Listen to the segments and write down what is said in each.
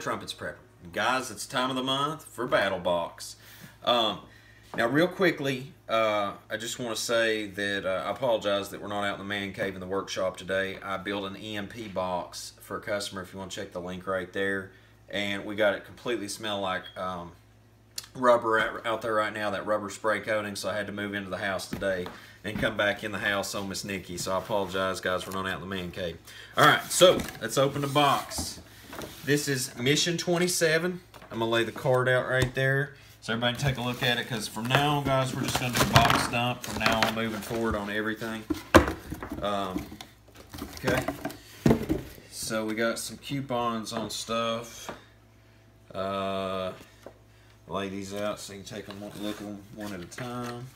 trumpets prepper. Guys, it's time of the month for Battlbox. Now, real quickly, I just want to say that I apologize that we're not out in the man cave in the workshop today. I built an EMP box for a customer, if you want to check the link right there. And we got it completely smell like rubber out there right now, that rubber spray coating, so I had to move into the house today and come back in the house on Miss Nikki. So I apologize, guys, we're not out in the man cave. All right, so let's open the box. This is Mission 27. I'm going to lay the card out right there so everybody can take a look at it, because from now on, guys, we're just going to do box dump from now on moving forward on everything. Okay. So we got some coupons on stuff. Lay these out so you can take them, look at them one at a time.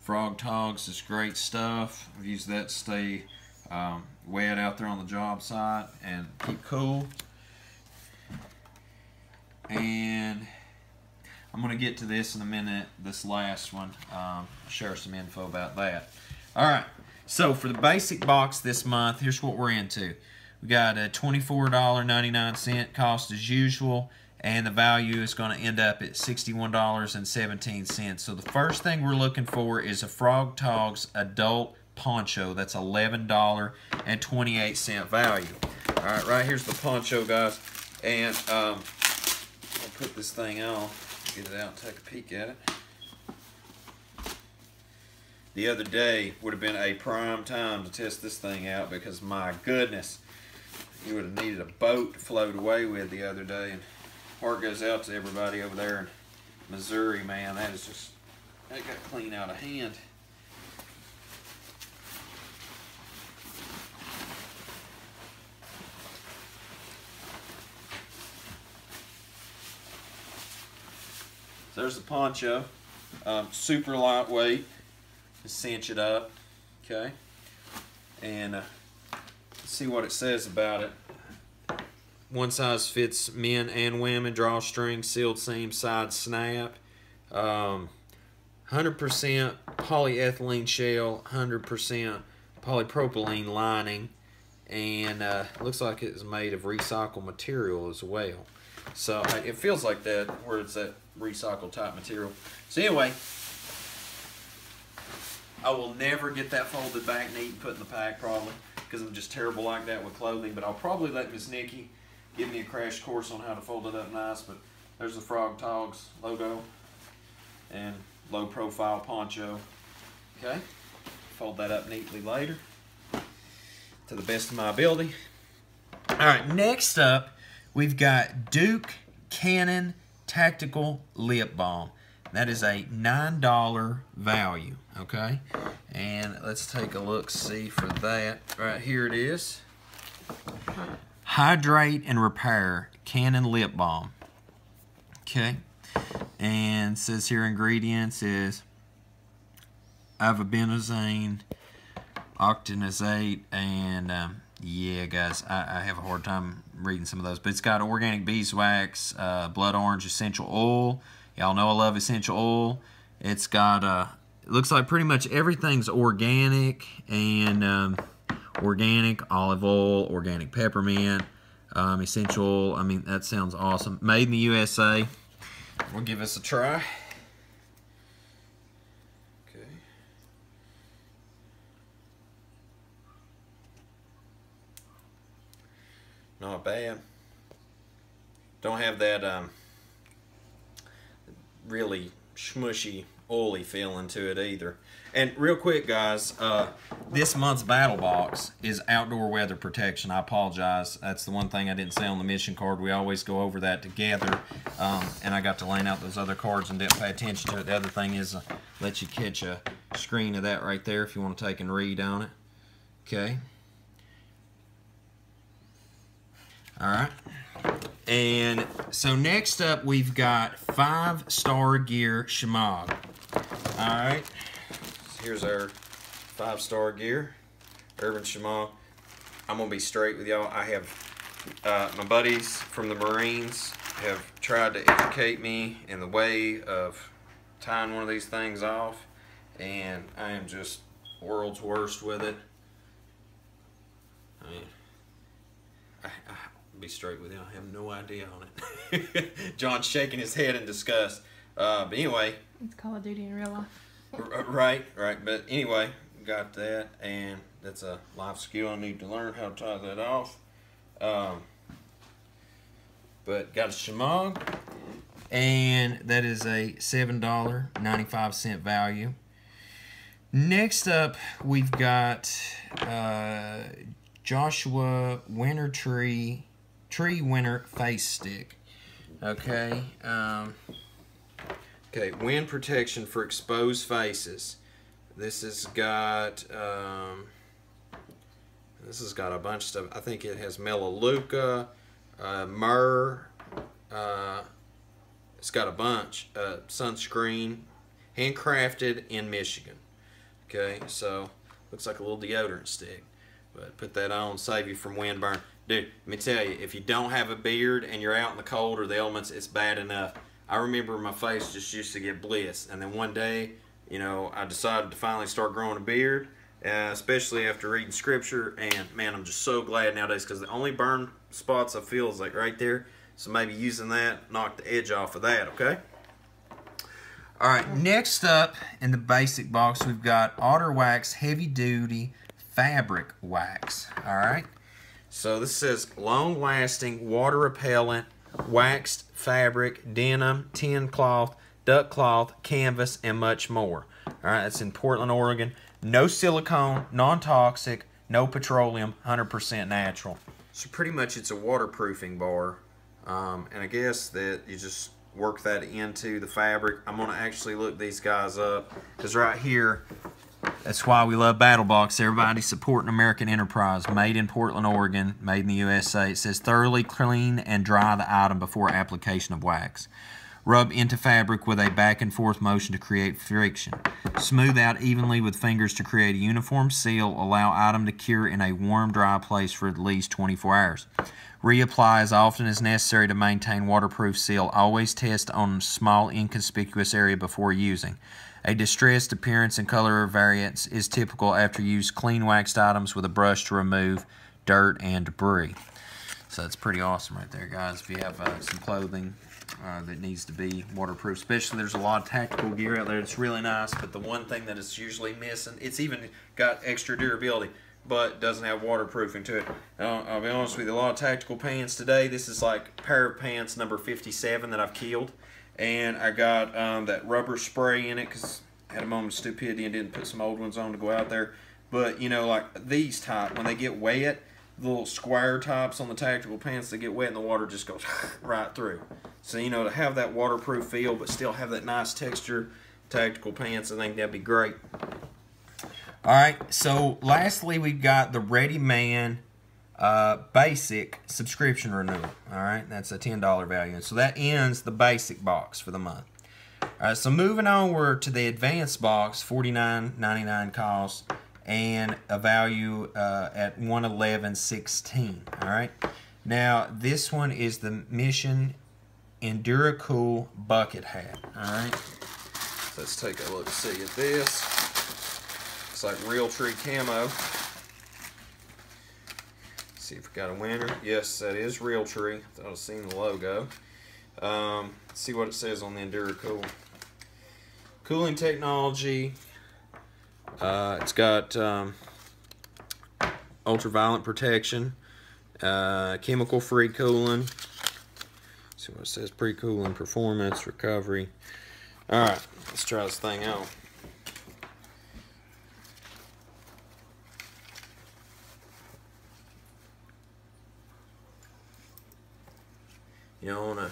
FrogTogs is great stuff. I've used that to stay wet out there on the job site and keep cool. And I'm going to get to this in a minute, this last one. I'll share some info about that. Alright, so for the basic box this month, here's what we're into. We got a $24.99 cost as usual, and the value is going to end up at $61.17. So the first thing we're looking for is a FrogTogs adult poncho. That's $11.28 value. Alright, right here's the poncho, guys. And I'll put this thing on, get it out and take a peek at it. The other day would have been a prime time to test this thing out, because my goodness, you would have needed a boat to float away with the other day. And heart goes out to everybody over there in Missouri, man. That got clean out of hand. So there's the poncho. Super lightweight. Just cinch it up. Okay. And let's see what it says about it. One size fits men and women. Drawstring, sealed seam, side snap. 100% polyethylene shell, 100% polypropylene lining, and looks like it is made of recycled material as well. So it feels like that, where it's that recycled type material. So anyway, I will never get that folded back neat and put in the pack, probably, because I'm just terrible like that with clothing. But I'll probably let Miss Nikki give me a crash course on how to fold it up nice. But there's the FrogTogs logo and low profile poncho. Okay, fold that up neatly later to the best of my ability. All right, next up we've got Duke Canon Tactical Lip Balm. That is a $9 value. Okay, and let's take a look, see for that. Right here it is. Hydrate and Repair Canon Lip Balm. Okay, and it says here ingredients is ivabenzene, octinoxate, and yeah, guys, I have a hard time reading some of those, but it's got organic beeswax, blood orange essential oil. Y'all know I love essential oil. It's got it looks like pretty much everything's organic, and organic olive oil, organic peppermint, essential. I mean, that sounds awesome. Made in the USA. We'll give this a try. Okay. Not bad. Don't have that really smushy, oily feeling to it either. And real quick, guys, this month's Battlbox is outdoor weather protection. I apologize. That's the one thing I didn't say on the mission card. We always go over that together. And I got to laying out those other cards and didn't pay attention to it. The other thing is let you catch a screen of that right there if you want to take and read on it. Okay. All right. And so next up, we've got 5-star gear shemagh. All right. Here's our 5-star gear, Urban Shemagh. I'm gonna be straight with y'all. I have my buddies from the Marines have tried to educate me in the way of tying one of these things off, and I am just world's worst with it. I mean, be straight with you. I have no idea on it. John's shaking his head in disgust. But anyway. It's Call of Duty in real life. Right. But anyway, got that. And that's a life skill I need to learn how to tie that off. But got a shemagh. And that is a $7.95 value. Next up, we've got Joshua Tree Winter Face Stick. Okay. Okay, wind protection for exposed faces. This has got a bunch of stuff. I think it has melaleuca, myrrh. It's got a bunch. Sunscreen, handcrafted in Michigan. Okay, so looks like a little deodorant stick. But put that on, save you from wind burn. Dude, let me tell you, if you don't have a beard and you're out in the cold or the elements, it's bad enough. I remember my face just used to get bliss. And then one day, you know, I decided to finally start growing a beard, especially after reading scripture. And, man, I'm just so glad nowadays because the only burn spots I feel is like right there. So maybe using that, knock the edge off of that, okay? All right, next up in the basic box, we've got Otter Wax Heavy Duty Fabric Wax. All right, so this says long-lasting, water-repellent, waxed fabric, denim, tin cloth, duck cloth, canvas, and much more. All right, that's in Portland, Oregon. No silicone, non-toxic, no petroleum, 100% natural. So pretty much it's a waterproofing bar, and I guess that you just work that into the fabric. I'm going to actually look these guys up because right here, that's why we love Battlbox. Everybody supporting American enterprise. Made in Portland, Oregon. Made in the USA. It says thoroughly clean and dry the item before application of wax. Rub into fabric with a back and forth motion to create friction. Smooth out evenly with fingers to create a uniform seal. Allow item to cure in a warm, dry place for at least 24 hours. Reapply as often as necessary to maintain waterproof seal. Always test on small inconspicuous area before using. A distressed appearance and color variance is typical after use clean waxed items with a brush to remove dirt and debris. So that's pretty awesome right there, guys. If you have some clothing that needs to be waterproof, especially there's a lot of tactical gear out there that's really nice, but the one thing that is usually missing, it's even got extra durability, but doesn't have waterproofing to it. I'll be honest with you, a lot of tactical pants today, this is like pair of pants number 57 that I've keeled, and I got that rubber spray in it because I had a moment of stupidity and didn't put some old ones on to go out there. But you know, like these type, when they get wet, the little square tops on the tactical pants that get wet and the water just goes right through. So you know, to have that waterproof feel but still have that nice texture tactical pants, I think that'd be great. Alright, so lastly we've got the Ready Man basic subscription renewal. Alright, that's a $10 value. So that ends the basic box for the month. Alright, so moving onward to the advanced box, $49.99 cost, and a value at $111.16. Alright, now this one is the Mission EnduraCool bucket hat. Alright, so let's take a look see at this. Looks like Realtree Camo. See if we got a winner. Yes, that is Realtree. Thought I'd seen the logo. Let's see what it says on the EnduraCool. Cooling technology. It's got ultraviolet protection, chemical-free cooling. Let's see what it says. Pre-cooling performance, recovery. All right, let's try this thing out. You know, I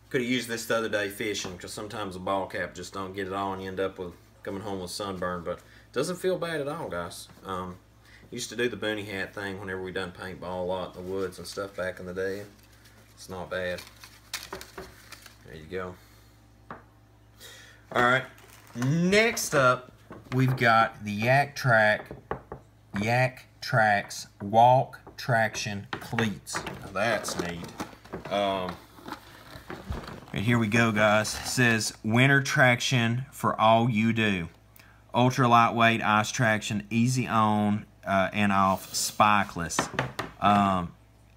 could have used this the other day fishing because sometimes the ball cap just don't get it on and you end up with coming home with sunburn, but it doesn't feel bad at all, guys. Used to do the boonie hat thing whenever we done paintball a lot in the woods and stuff back in the day. It's not bad. There you go. Alright, next up we've got the Yak Tracks Walk Traction Cleats. Now that's neat. And here we go, guys. It says winter traction for all you do. Ultra lightweight ice traction, easy on and off, spikeless.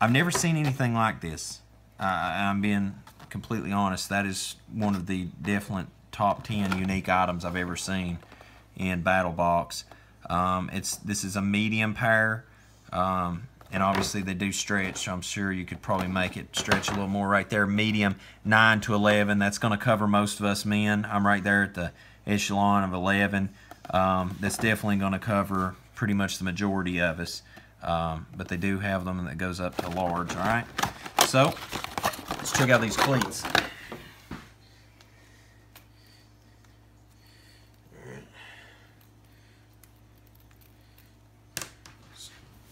I've never seen anything like this. I'm being completely honest. That is one of the definite top 10 unique items I've ever seen in Battlbox. This is a medium pair, and obviously they do stretch, so I'm sure you could probably make it stretch a little more right there. Medium 9 to 11. That's going to cover most of us men. I'm right there at the echelon of 11. That's definitely going to cover pretty much the majority of us. But they do have them that goes up to large. All right, so let's check out these cleats.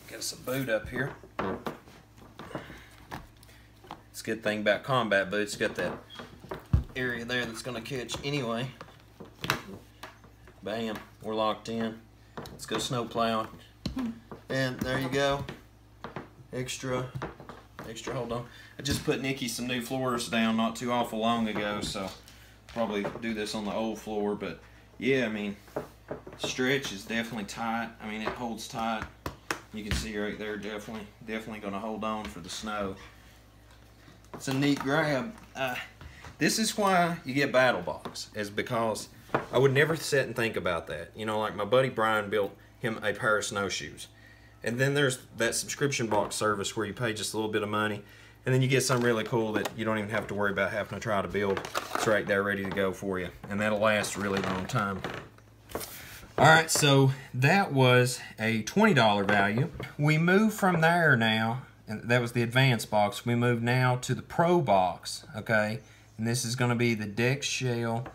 Get us a boot up here. It's a good thing about combat boots. Got that area there that's going to catch anyway. Bam, we're locked in. Let's go snow plowing. And there you go. Extra, hold on. I just put Nikki some new floors down not too awful long ago, so probably do this on the old floor. But yeah, I mean, stretch is definitely tight. I mean, it holds tight. You can see right there, definitely going to hold on for the snow. It's a neat grab. This is why you get Battlbox, is because I would never sit and think about that. You know, like my buddy Brian built him a pair of snowshoes. And then there's that subscription box service where you pay just a little bit of money, and then you get something really cool that you don't even have to worry about having to try to build. It's right there ready to go for you, and that'll last a really long time. Alright, so that was a $20 value. We move from there now, and that was the advanced box. We move now to the Pro box, okay? And this is going to be the DiAngelo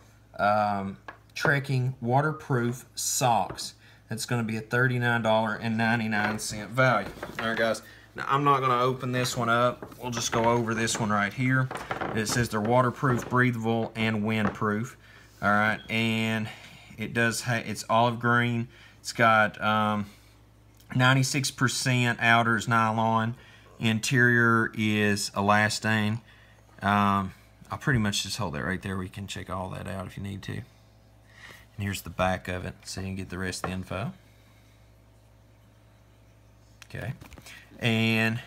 trekking waterproof socks. It's going to be a $39.99 value. Alright guys, now I'm not going to open this one up. We'll just go over this one right here. It says they're waterproof, breathable, and windproof. Alright, and it does it's olive green. It's got 96% outer is nylon. Interior is elastane. I'll pretty much just hold that right there. We can check all that out if you need to. And here's the back of it, so you can get the rest of the info. Okay, and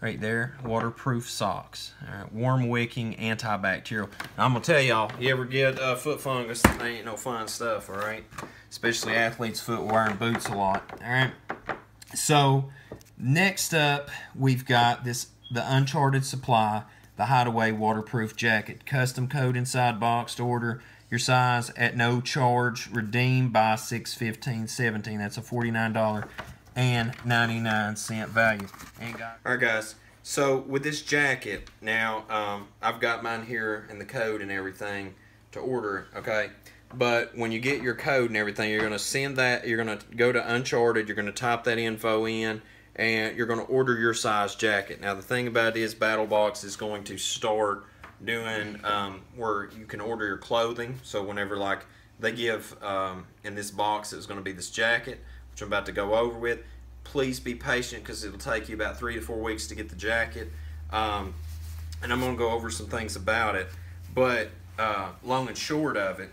right there, waterproof socks. All right, warm wicking, antibacterial. Now, I'm gonna tell y'all, you ever get foot fungus? That ain't no fun stuff. All right, especially athletes' foot wearing boots a lot. All right. So next up, we've got the Uncharted Supply, the Hideaway waterproof jacket, custom code inside box to order your size at no charge. Redeem by 6/15/17. That's a $49.99 value. Alright guys, so with this jacket now, I've got mine here in the code and everything to order, okay? But when you get your code and everything, you're going to send that, you're going to go to Uncharted, you're going to type that info in, and you're going to order your size jacket. Now the thing about it is Battlbox is going to start doing where you can order your clothing. So whenever like they give in this box, it's going to be this jacket, which I'm about to go over with. Please be patient because it'll take you about 3 to 4 weeks to get the jacket, and I'm going to go over some things about it. But long and short of it,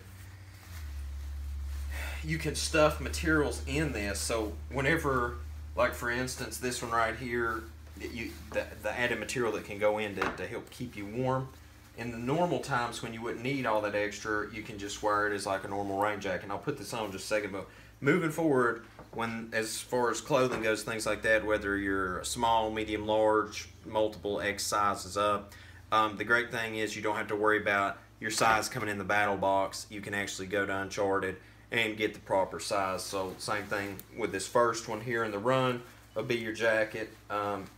you can stuff materials in this. So whenever, like for instance, this one right here, the added material that can go in to help keep you warm. In the normal times when you wouldn't need all that extra, you can just wear it as like a normal rain jacket. And I'll put this on in just a second, but moving forward, when as far as clothing goes, things like that, whether you're small, medium, large, multiple X sizes up, the great thing is you don't have to worry about your size coming in the Battlbox. You can actually go to Uncharted and get the proper size. So same thing with this first one here in the run, will be your jacket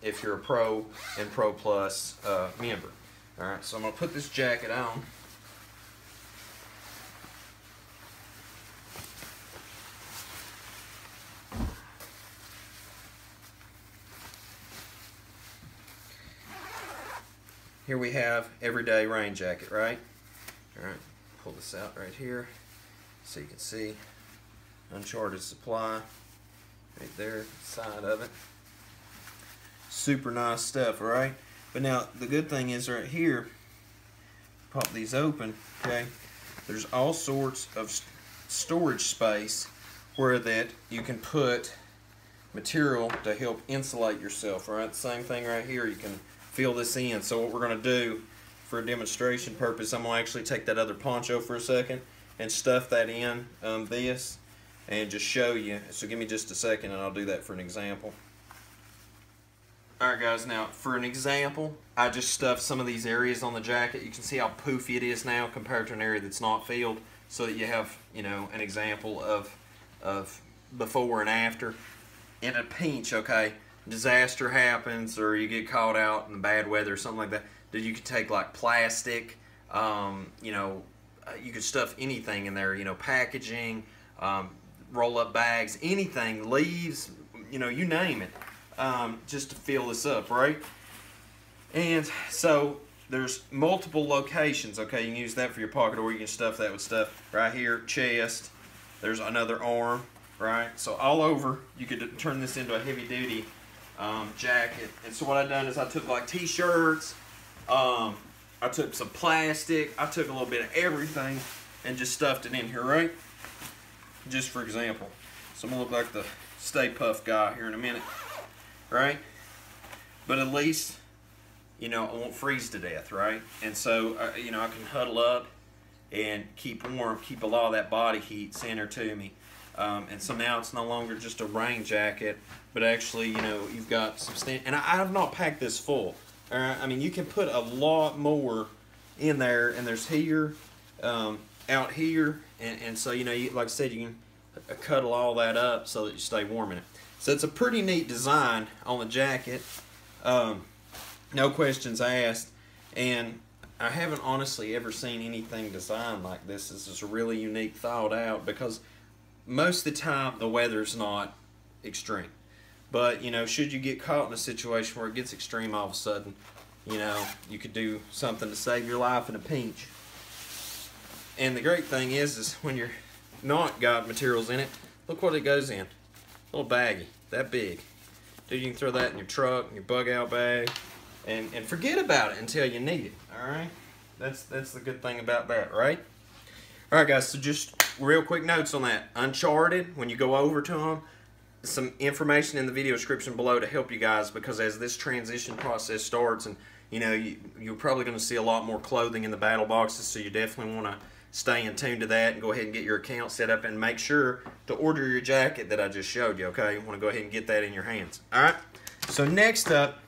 if you're a Pro and Pro Plus member. Alright, so I'm going to put this jacket on. Here we have everyday rain jacket, right? Alright, pull this out right here so you can see Uncharted Supply right there, side of it. Super nice stuff, right? But now the good thing is right here, pop these open, okay? There's all sorts of storage space where that you can put material to help insulate yourself, right? Same thing right here, you can fill this in. So what we're going to do for a demonstration purpose, I'm going to actually take that other poncho for a second and stuff that in this and just show you. So give me just a second and I'll do that for an example. Alright guys, now for an example, I just stuffed some of these areas on the jacket. You can see how poofy it is now compared to an area that's not filled, so that you have, you know, an example of before and after. In a pinch, okay, disaster happens or you get caught out in the bad weather or something like that, that you could take like plastic, you know, you could stuff anything in there, you know, packaging, roll up bags, anything, leaves, you know, you name it. Just to fill this up, right? And so there's multiple locations, okay? You can use that for your pocket, or you can stuff that with stuff right here, chest. There's another arm, right? So all over, you could turn this into a heavy-duty jacket. And so what I've done is I took like t-shirts, I took some plastic, I took a little bit of everything and just stuffed it in here, right? Just for example. So I'm gonna look like the Stay Puft guy here in a minute. Right? But at least, you know, I won't freeze to death, right? And so, you know, I can huddle up and keep warm, keep a lot of that body heat centered to me. And so now it's no longer just a rain jacket, but actually, you know, you've got substantial, and I have not packed this full. All right? I mean, you can put a lot more in there, and there's here, out here, and so, you know, like I said, you can cuddle all that up so that you stay warm in it. So it's a pretty neat design on the jacket, no questions asked, and I haven't honestly ever seen anything designed like this. This is really unique, thought out, because most of the time the weather's not extreme. But, you know, should you get caught in a situation where it gets extreme all of a sudden, you know, you could do something to save your life in a pinch. And the great thing is when you're not got materials in it, look what it goes in. A little baggie, that big. Dude, you can throw that in your truck, in your bug out bag, and forget about it until you need it, alright? That's the good thing about that, right? Alright guys, so just real quick notes on that. Uncharted, when you go over to them, some information in the video description below to help you guys, because as this transition process starts, and you know, you're probably going to see a lot more clothing in the battle boxes, so you definitely want to stay in tune to that and go ahead and get your account set up and make sure to order your jacket that I just showed you, okay? You want to go ahead and get that in your hands. Alright, so next up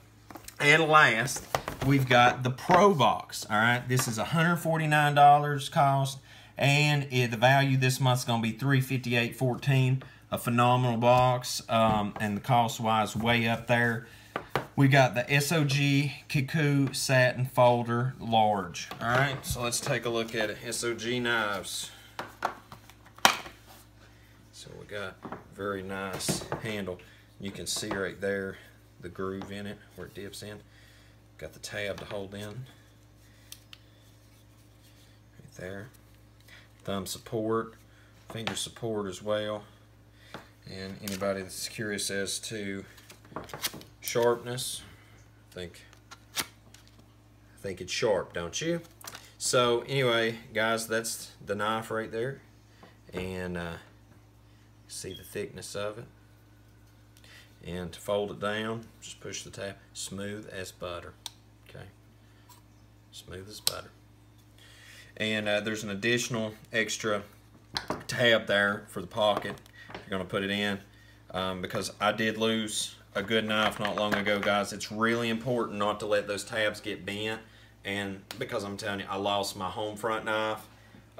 and last, we've got the Pro Box. Alright, this is $149 cost, and the value this month is going to be $358.14. A phenomenal box, and the cost-wise way up there. We got the SOG Kiku Satin Folder Large. Alright, so let's take a look at it. SOG knives. So we got very nice handle. You can see right there the groove in it where it dips in. Got the tab to hold in. Right there. Thumb support, finger support as well. And anybody that's curious as to sharpness, I think it's sharp, don't you? So anyway, guys, that's the knife right there, and see the thickness of it. And to fold it down, just push the tab. Smooth as butter. Okay, smooth as butter. And there's an additional extra tab there for the pocket. You're going to put it in, because I did lose a good knife not long ago, guys. It's really important not to let those tabs get bent, and because I'm telling you, I lost my home front knife.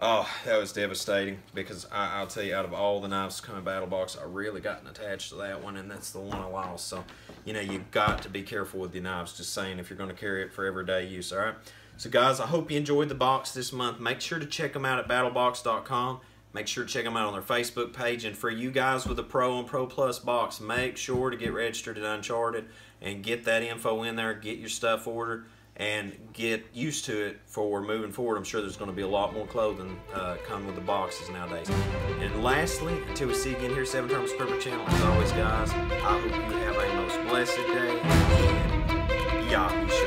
Oh, that was devastating, because I'll tell you, out of all the knives coming Battle Box, I really gotten attached to that one, and that's the one I lost. So, you know, you've got to be careful with your knives, just saying, if you're going to carry it for everyday use, all right? So, guys, I hope you enjoyed the box this month. Make sure to check them out at battlebox.com. Make sure to check them out on their Facebook page. And for you guys with the Pro and Pro Plus box, make sure to get registered at Uncharted and get that info in there. Get your stuff ordered and get used to it for moving forward. I'm sure there's going to be a lot more clothing come with the boxes nowadays. And lastly, until we see you again here, 7 Terms Scripper Channel, as always, guys, I hope you have a most blessed day. And Yahoo!